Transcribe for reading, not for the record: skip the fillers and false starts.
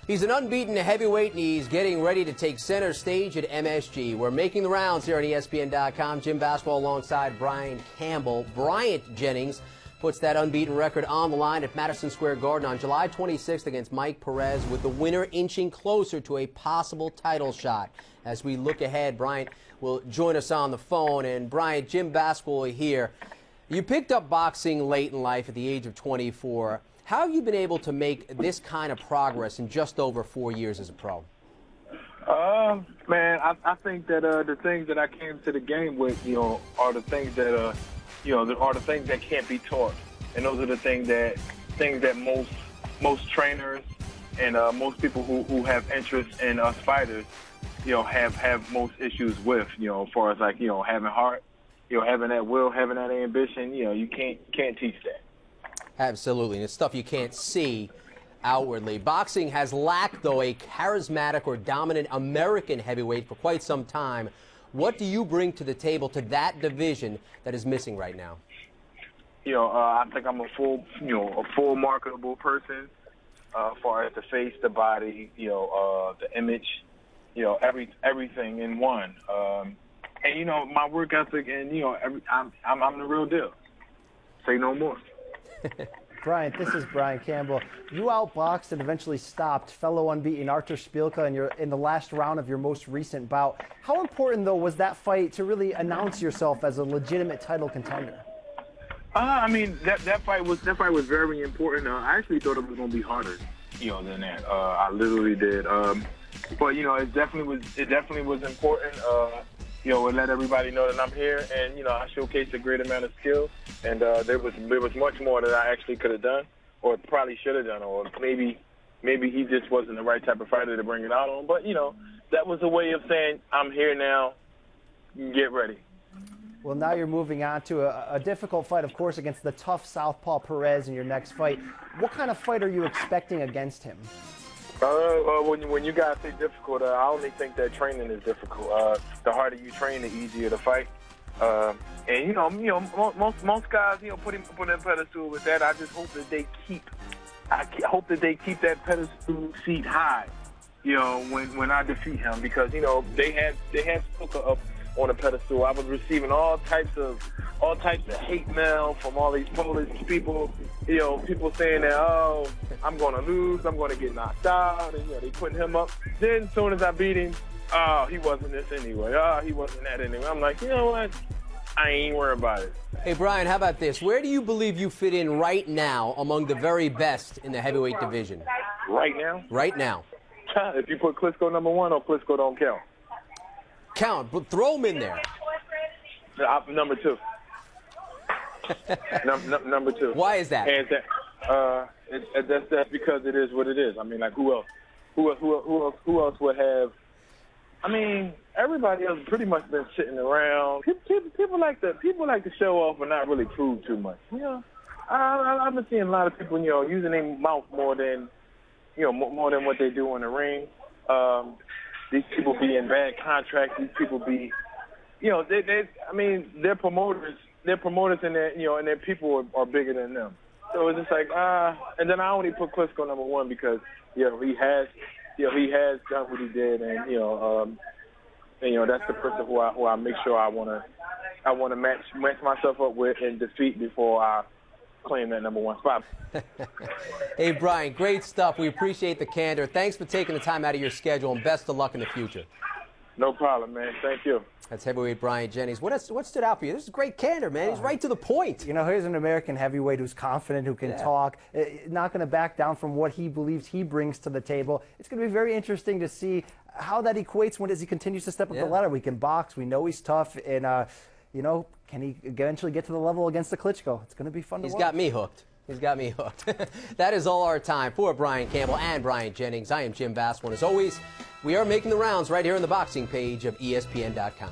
He's an unbeaten heavyweight, and he's getting ready to take center stage at MSG. We're making the rounds here on ESPN.com. Jim Basquil alongside Brian Campbell. Bryant Jennings puts that unbeaten record on the line at Madison Square Garden on July 26th against Mike Perez, with the winner inching closer to a possible title shot. As we look ahead, Bryant will join us on the phone. And Bryant, Jim Basquil here. You picked up boxing late in life at the age of 24. How have you been able to make this kind of progress in just over 4 years as a pro? Man, I think that the things that I came to the game with, are the things that, are the things that can't be taught, and those are the things that most trainers and most people who have interest in us fighters, have most issues with, as far as like, having heart, having that will, having that ambition. You can't teach that. Absolutely, and it's stuff you can't see outwardly. Boxing has lacked, though, a charismatic or dominant American heavyweight for quite some time. What do you bring to the table to that division that is missing right now? I think I'm a full marketable person, as far as the face, the body, the image, everything in one. And my work ethic, and I'm the real deal. Say no more. Bryant, this is Brian Campbell. You outboxed and eventually stopped fellow unbeaten Artur Szpilka in the last round of your most recent bout. How important, though, was that fight to really announce yourself as a legitimate title contender? I mean, that fight was very important. I actually thought it was going to be harder, than that. I literally did. But it definitely was important. It let everybody know that I'm here, and I showcased a great amount of skill. And there was much more that I actually could have done, or probably should have done, or maybe he just wasn't the right type of fighter to bring it out on. But that was a way of saying, I'm here now. Get ready. Well, now you're moving on to a difficult fight, of course, against the tough southpaw Perez in your next fight. What kind of fight are you expecting against him? When you guys say difficult, I only think that training is difficult. The harder you train, the easier to fight. And most guys, put him on a pedestal with that. I just hope that they keep that pedestal seat high. When I defeat him, because they had Szpilka up on a pedestal. I was receiving all types of hate mail from all these Polish people. People saying that, oh, I'm going to lose, I'm going to get knocked out, and they putting him up. Then as soon as I beat him, oh, he wasn't this anyway. Oh, he wasn't that anyway. I'm like, you know what? I ain't worried about it. Hey, Brian, how about this? Where do you believe you fit in right now among the very best in the heavyweight division? Right now? Right now. If you put Klitschko number one, or Klitschko don't count. Count, but throw him in there. Number two. Number two. Why is that? And that's because it is what it is. I mean, like, who else? Who else would have? I mean, everybody else pretty much been sitting around. People like to show off and not really prove too much. I've been seeing a lot of people, using their mouth more than what they do in the ring. These people be in bad contracts. These people be, they're promoters. They're promoters, and their people are bigger than them. So it's just like, and then I only put Klitschko number one because, he has done what he did, and that's the person who I make sure I want to match myself up with and defeat before I claim that number one spot. Hey, Brian, great stuff. We appreciate the candor. Thanks for taking the time out of your schedule, and best of luck in the future. No problem, man. Thank you. That's heavyweight Bryant Jennings. What stood out for you? This is great candor, man. He's right to the point. Here's an American heavyweight who's confident, who can talk, not going to back down from what he believes he brings to the table. It's going to be very interesting to see how that equates as he continues to step up the ladder. We can box. We know he's tough, and can he eventually get to the level against the Klitschko? It's going to be fun to watch. He's got me hooked. He's got me hooked. That is all our time. For Brian Campbell and Bryant Jennings, I am Jim Basquil. As always, we are making the rounds right here on the boxing page of ESPN.com.